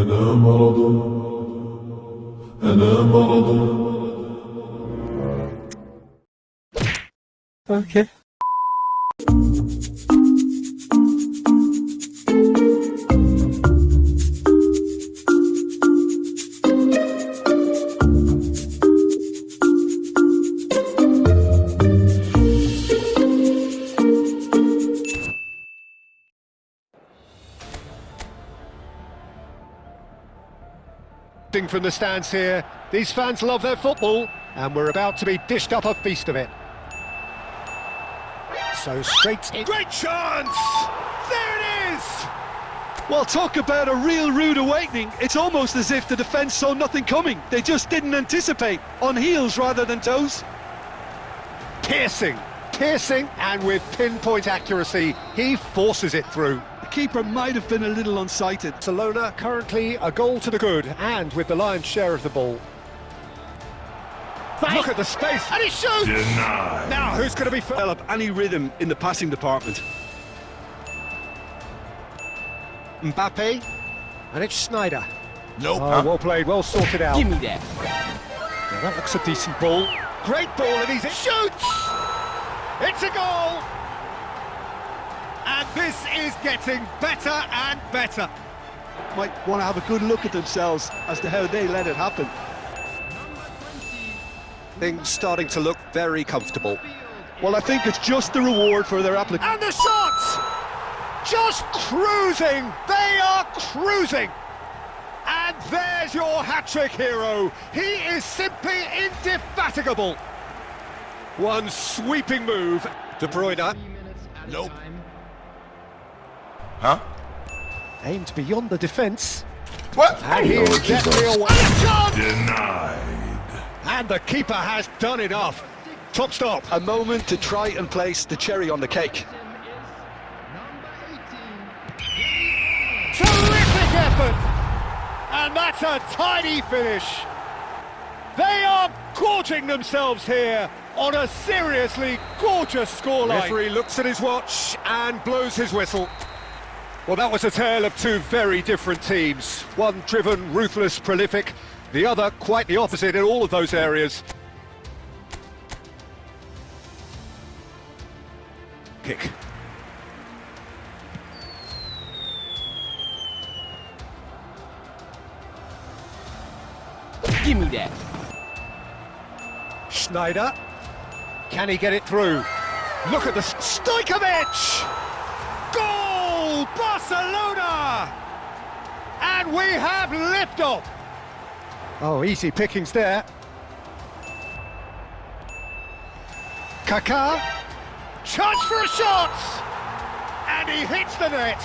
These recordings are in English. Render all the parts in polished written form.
أنا مرض أنا مرض. Okay. From the stands here, these fans love their football, and we're about to be dished up a feast of it. So straight in. Great chance! There it is! Well, talk about a real rude awakening. It's almost as if the defence saw nothing coming. They just didn't anticipate. On heels rather than toes. Piercing, and with pinpoint accuracy, he forces it through. The keeper might have been a little unsighted. Barcelona currently a goal to the good, and with the lion's share of the ball. Look at the space, and he shoots! Denied. Now, who's going to be... Develop any rhythm in the passing department. Mbappe, and it's Schneider. Nope. Oh, well played, well sorted out. Give me that. Now that looks a decent ball. Great ball, and he shoots! It's a goal! And this is getting better and better. Might want to have a good look at themselves as to how they let it happen. Things starting to look very comfortable. Well, I think it's just the reward for their application. And the shots! Just cruising! They are cruising! And there's your hat-trick hero. He is simply indefatigable. One sweeping move. De Bruyne. Nope. Huh? Aimed beyond the defence. What? And he is definitely away. And a chance! Denied. And the keeper has done enough. Top stop. A moment to try and place the cherry on the cake. Terrific effort! And that's a tidy finish. They are gorging themselves here on a seriously gorgeous scoreline. Referee looks at his watch and blows his whistle. Well, that was a tale of two very different teams. One driven, ruthless, prolific. The other quite the opposite in all of those areas. Kick. Give me that. Schneider. Can he get it through? Look at the... Stojkovic! Goal! Barcelona! And we have liftoff. Oh, easy pickings there. Kaká. Chance for a shot! And he hits the net.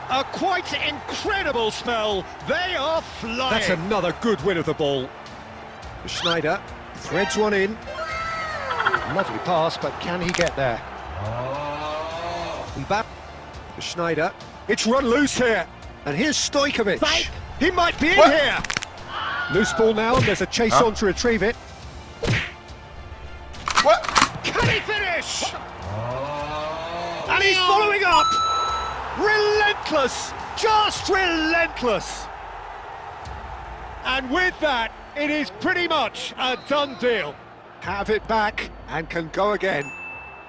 A quite incredible smell. They are flying. That's another good win of the ball. Schneider threads one in. Lovely pass, but can he get there? Mbappe. Schneider. It's run loose here. And here's Stojkovic. Fight. He might be in What? here. Loose ball now, and there's a chase on to retrieve it. What? Can he finish? And he's following up. Relentless, just relentless. And with that, it is pretty much a done deal. Have it back and can go again.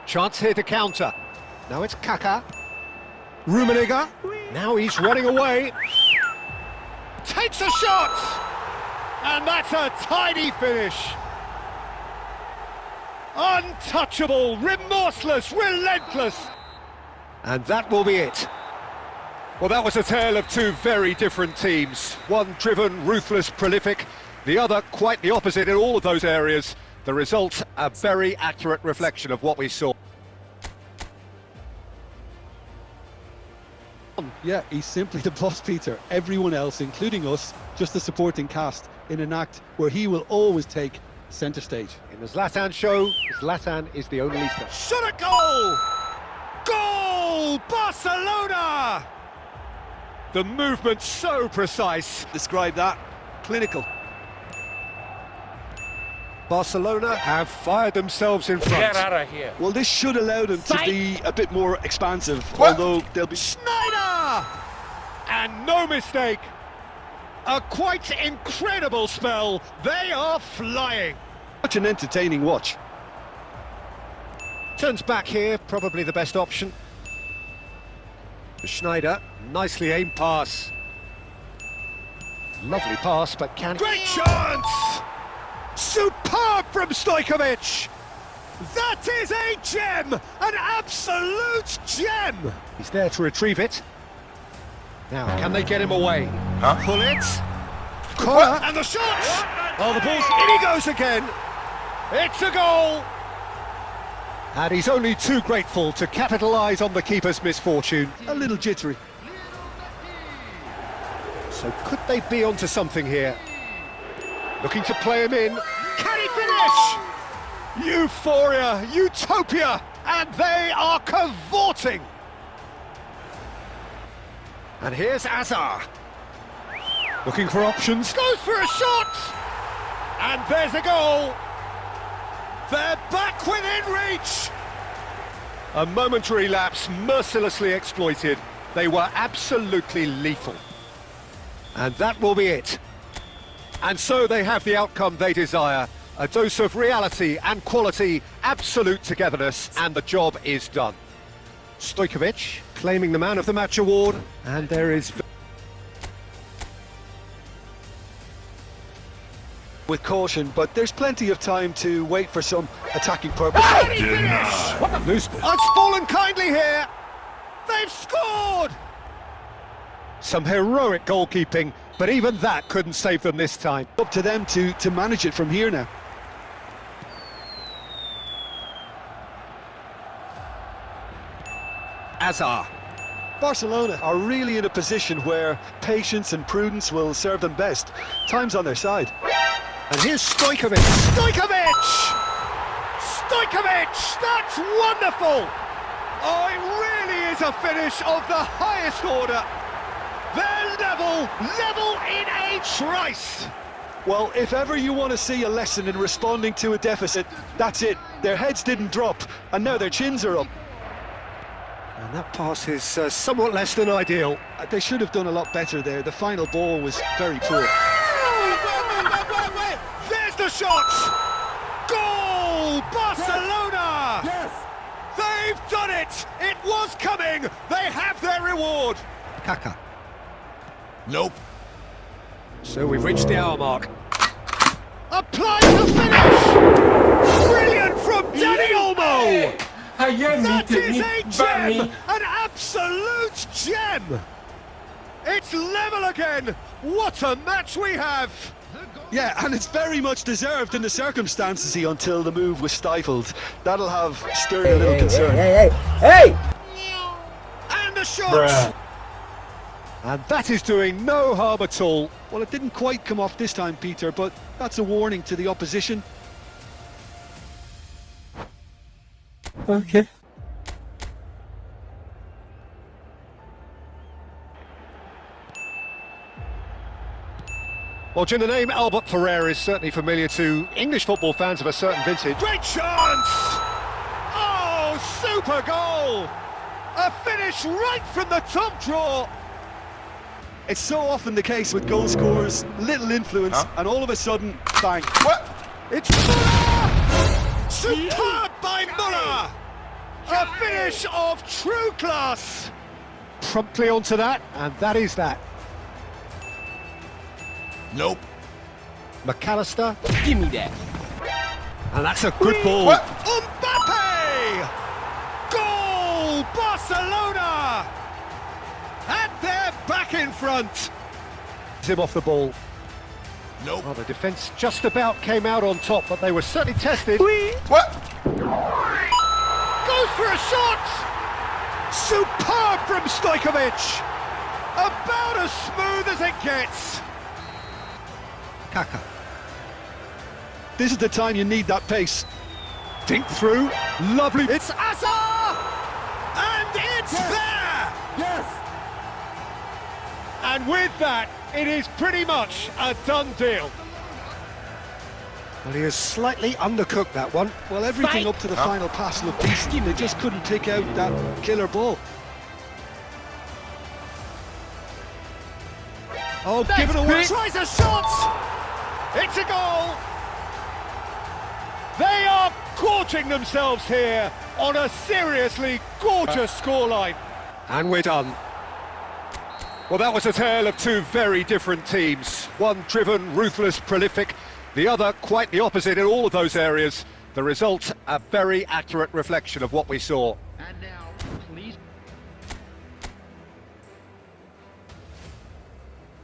Chance here to counter. Now it's Kaká. Rummenigge. Now he's running away. Takes a shot. And that's a tidy finish. Untouchable, remorseless, relentless. And that will be it. Well, that was a tale of two very different teams. One driven, ruthless, prolific. The other quite the opposite in all of those areas. The result, a very accurate reflection of what we saw. Yeah, he's simply the boss, Peter. Everyone else, including us, just a supporting cast in an act where he will always take centre stage. In the Zlatan show, Zlatan is the only star. Shot a goal! Goal! Barcelona! The movement so precise. Describe that. Clinical. Barcelona have fired themselves in front. Get out of here. Well, this should allow them to Fight. be a bit more expansive, What? although they'll be... Schneider! And no mistake. A quite incredible spell. They are flying. Such an entertaining watch. Turns back here, probably the best option. Schneider, nicely aimed pass. Lovely pass, but can... Great chance! Superb from Stojkovic! That is a gem! An absolute gem! He's there to retrieve it. Now, can they get him away? Huh? Pull it. Corner, and the shot! Oh, the ball's... In he goes again! It's a goal! And he's only too grateful to capitalise on the keeper's misfortune. A little jittery. So could they be onto something here? Looking to play him in. Can he finish? Euphoria, utopia, and they are cavorting. And here's Azar. Looking for options. Goes for a shot. And there's a goal. They're back within reach! A momentary lapse mercilessly exploited. They were absolutely lethal. And that will be it. And so they have the outcome they desire. A dose of reality and quality, absolute togetherness, and the job is done. Stojkovic claiming the Man of the Match award, and there is... with caution, but there's plenty of time to wait for some attacking purpose. Loose. It's fallen kindly here. They've scored. Some heroic goalkeeping, but even that couldn't save them this time. Up to them to manage it from here now. Azar. Barcelona are really in a position where patience and prudence will serve them best. Time's on their side. And here's Stojkovic. Stojkovic! Stojkovic! That's wonderful! Oh, it really is a finish of the highest order. They're level in a trice. Well, if ever you want to see a lesson in responding to a deficit, that's it. Their heads didn't drop, and now their chins are up. And that pass is somewhat less than ideal. They should have done a lot better there. The final ball was very poor. There's the shot! Goal! Barcelona! Yes! They've done it! It was coming! They have their reward! Kaka. Nope. So we've reached the hour mark. Apply the finish! Brilliant from Danny Olmo! That is a gem! An absolute gem! It's level again! What a match we have! Yeah, and it's very much deserved in the circumstances until the move was stifled. That'll have stirred a little concern. Hey! And the shot! Bruh. And that is doing no harm at all. Well, it didn't quite come off this time, Peter, but that's a warning to the opposition. Okay. Well, Jim, the name Albert Ferrer is certainly familiar to English football fans of a certain vintage. Great chance! Oh, super goal! A finish right from the top draw. It's so often the case with goal scorers, little influence, and all of a sudden, bang. What? It's Muller! Superb by Muller! A finish of true class! Promptly onto that, and that is that. Nope. McAllister, Give me that. and that's a good ball. What? Mbappe! Goal! Barcelona! And they're back in front. Him off the ball. Nope. Well, the defence just about came out on top, but they were certainly tested. What? Goes for a shot! Superb from Stojkovic! About as smooth as it gets. Kaka. This is the time you need that pace. Dink through. Lovely. It's Azar! And it's there! Yes! And with that, it is pretty much a done deal. Well, he has slightly undercooked that one. Well, everything up to the final pass looked decent. They just couldn't pick out that killer ball. Oh, give it away. Tries a shot. It's a goal. They are gorging themselves here on a seriously gorgeous scoreline. And we're done. Well, that was a tale of two very different teams. One driven, ruthless, prolific. The other quite the opposite in all of those areas. The result, a very accurate reflection of what we saw. And now, please.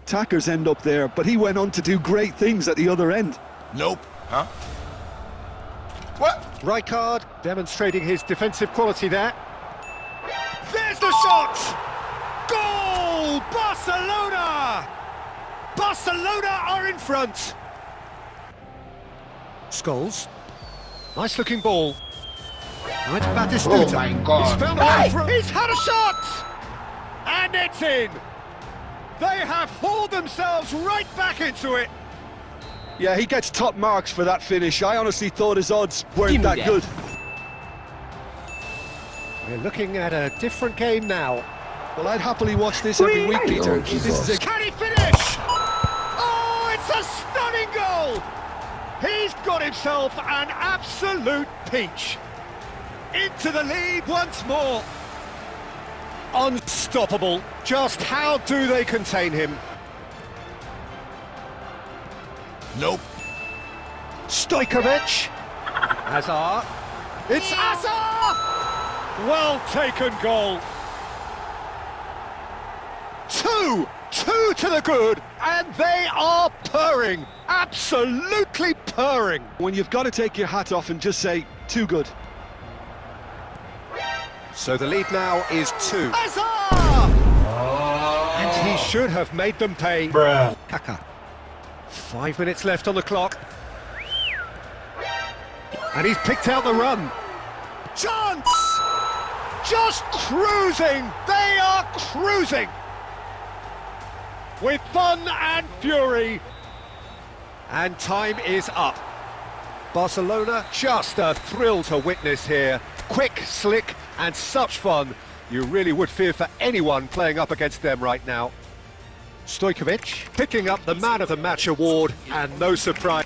Attackers end up there, but he went on to do great things at the other end. Nope. Huh? What? Right card, demonstrating his defensive quality there. There's the shot! Goal! Barcelona! Barcelona are in front. Scholes. Nice looking ball. Now it's Batistuta. Oh my God. He's found a way through. He's had a shot! And it's in! They have hauled themselves right back into it. Yeah, he gets top marks for that finish. I honestly thought his odds weren't that good. We're looking at a different game now. Well, I'd happily watch this every week, Peter. This is a... Can he finish? Oh, it's a stunning goal! He's got himself an absolute peach. Into the lead once more. Unstoppable. Just how do they contain him? Nope. Stojkovic. Hazard. It's Hazard! Well taken goal. Two to the good, and they are purring. Absolutely purring. When you've got to take your hat off and just say, too good. So the lead now is 2. Hazard! And he should have made them pay. Bruh. Kaka. 5 minutes left on the clock. And he's picked out the run. Chance! Just cruising! They are cruising! With fun and fury. And time is up. Barcelona, just a thrill to witness here. Quick, slick, and such fun. You really would fear for anyone playing up against them right now. Stojkovic picking up the Man of the Match award, and no surprise.